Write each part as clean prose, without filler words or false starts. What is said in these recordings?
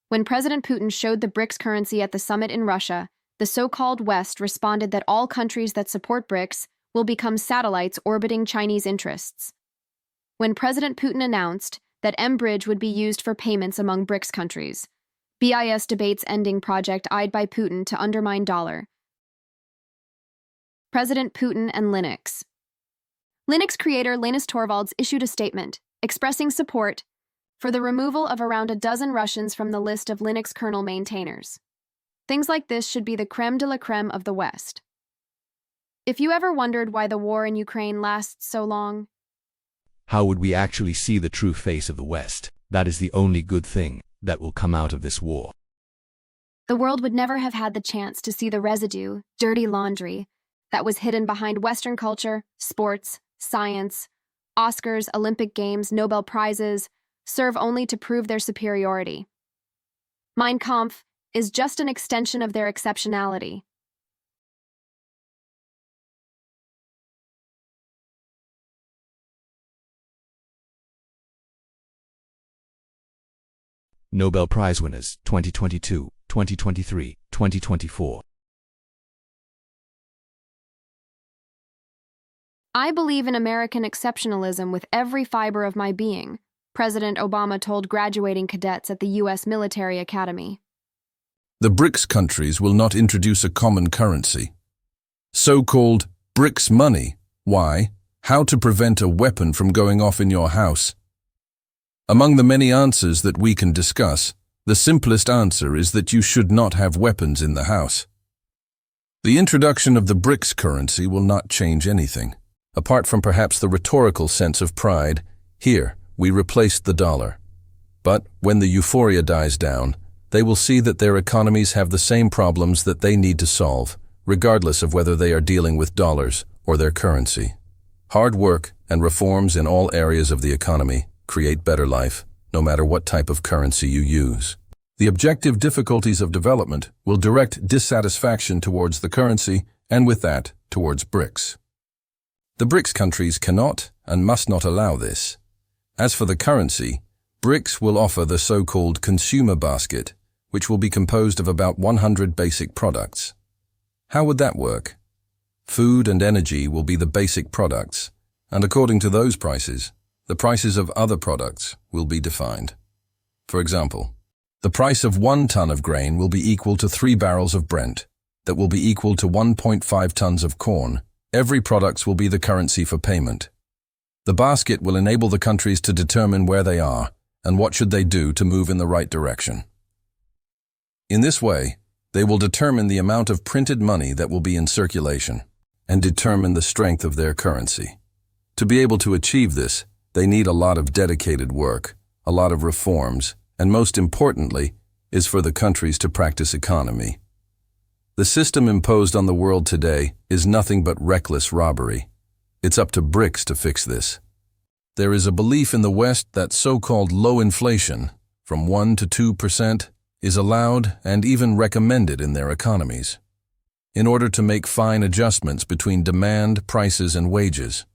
When President Putin showed the BRICS currency at the summit in Russia, the so-called West responded that all countries that support BRICS will become satellites orbiting Chinese interests. When President Putin announced that M-Bridge would be used for payments among BRICS countries, BIS debates ending project eyed by Putin to undermine dollar. President Putin and Linux. Linux creator Linus Torvalds issued a statement expressing support for the removal of around a dozen Russians from the list of Linux kernel maintainers. Things like this should be the creme de la creme of the West. If you ever wondered why the war in Ukraine lasts so long, how would we actually see the true face of the West? That is the only good thing that will come out of this war. The world would never have had the chance to see the residue, dirty laundry, that was hidden behind Western culture, sports, science, Oscars, Olympic Games, Nobel Prizes, serve only to prove their superiority. Mein Kampf is just an extension of their exceptionality. Nobel Prize winners 2022, 2023, 2024. I believe in American exceptionalism with every fiber of my being, President Obama told graduating cadets at the U.S. Military Academy. The BRICS countries will not introduce a common currency. So-called BRICS money. Why? How to prevent a weapon from going off in your house. Among the many answers that we can discuss, the simplest answer is that you should not have weapons in the house. The introduction of the BRICS currency will not change anything, apart from perhaps the rhetorical sense of pride. Here, we replaced the dollar. But when the euphoria dies down, they will see that their economies have the same problems that they need to solve, regardless of whether they are dealing with dollars or their currency. Hard work and reforms in all areas of the economy create better life, no matter what type of currency you use. The objective difficulties of development will direct dissatisfaction towards the currency, and with that, towards BRICS. The BRICS countries cannot and must not allow this. As for the currency, BRICS will offer the so-called consumer basket, which will be composed of about 100 basic products. How would that work? Food and energy will be the basic products, and according to those prices, the prices of other products will be defined. For example, the price of 1 ton of grain will be equal to 3 barrels of Brent, that will be equal to 1.5 tons of corn. Every product will be the currency for payment. The basket will enable the countries to determine where they are and what should they do to move in the right direction. In this way, they will determine the amount of printed money that will be in circulation and determine the strength of their currency. To be able to achieve this, they need a lot of dedicated work, a lot of reforms, and most importantly, is for the countries to practice economy. The system imposed on the world today is nothing but reckless robbery. It's up to BRICS to fix this. There is a belief in the West that so-called low inflation, from 1 to 2%, is allowed and even recommended in their economies, in order to make fine adjustments between demand, prices, and wages.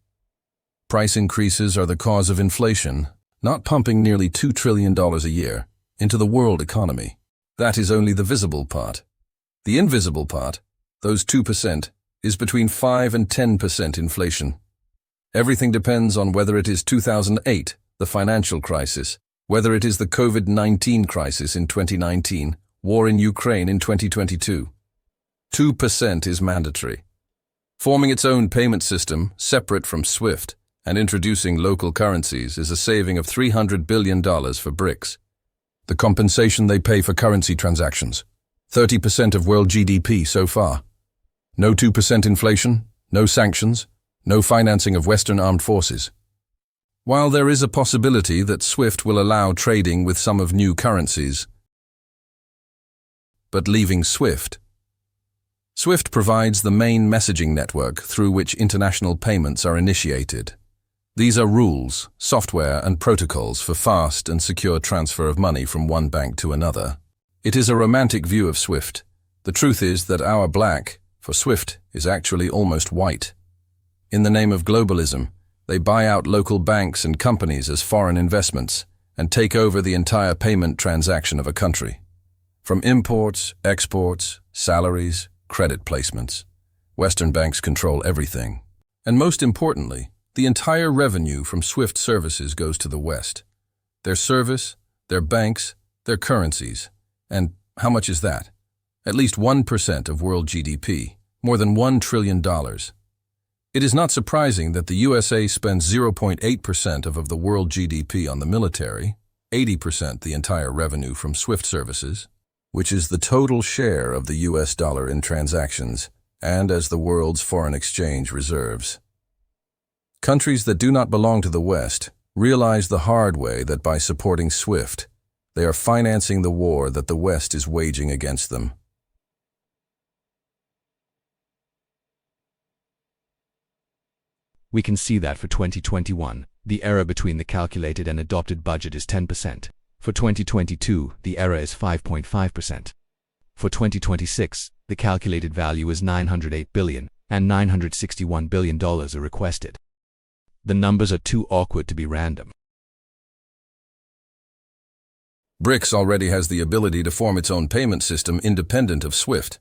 Price increases are the cause of inflation, not pumping nearly $2 trillion a year into the world economy. That is only the visible part. The invisible part, those 2%, is between 5 and 10% inflation. Everything depends on whether it is 2008, the financial crisis, whether it is the COVID-19 crisis in 2019, war in Ukraine in 2022. 2% is mandatory. Forming its own payment system, separate from SWIFT, and introducing local currencies is a saving of $300 billion for BRICS. The compensation they pay for currency transactions, 30% of world GDP so far. No 2% inflation, no sanctions, no financing of Western armed forces. While there is a possibility that SWIFT will allow trading with some of new currencies, but leaving SWIFT provides the main messaging network through which international payments are initiated. These are rules, software, and protocols for fast and secure transfer of money from one bank to another. It is a romantic view of SWIFT. The truth is that our black for SWIFT is actually almost white. In the name of globalism, they buy out local banks and companies as foreign investments and take over the entire payment transaction of a country. From imports, exports, salaries, credit placements, Western banks control everything. And most importantly, the entire revenue from SWIFT services goes to the West. Their service, their banks, their currencies. And how much is that? At least 1% of world GDP, more than $1 trillion. It is not surprising that the USA spends 0.8% of the world GDP on the military, 80% the entire revenue from SWIFT services, which is the total share of the US dollar in transactions and as the world's foreign exchange reserves. Countries that do not belong to the West realize the hard way that by supporting SWIFT, they are financing the war that the West is waging against them. We can see that for 2021, the error between the calculated and adopted budget is 10%. For 2022, the error is 5.5%. For 2026, the calculated value is $908 billion, and $961 billion are requested. The numbers are too awkward to be random. BRICS already has the ability to form its own payment system independent of SWIFT.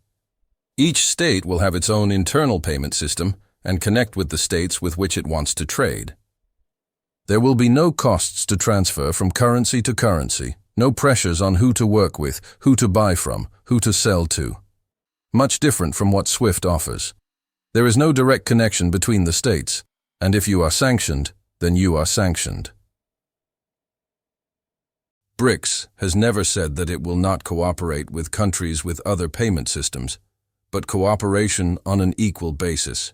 Each state will have its own internal payment system and connect with the states with which it wants to trade. There will be no costs to transfer from currency to currency, no pressures on who to work with, who to buy from, who to sell to. Much different from what SWIFT offers. There is no direct connection between the states, and if you are sanctioned, then you are sanctioned. BRICS has never said that it will not cooperate with countries with other payment systems, but cooperation on an equal basis.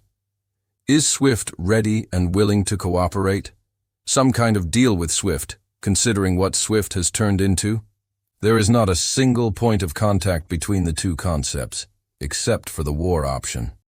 Is SWIFT ready and willing to cooperate? Some kind of deal with SWIFT, considering what SWIFT has turned into? There is not a single point of contact between the two concepts, except for the war option.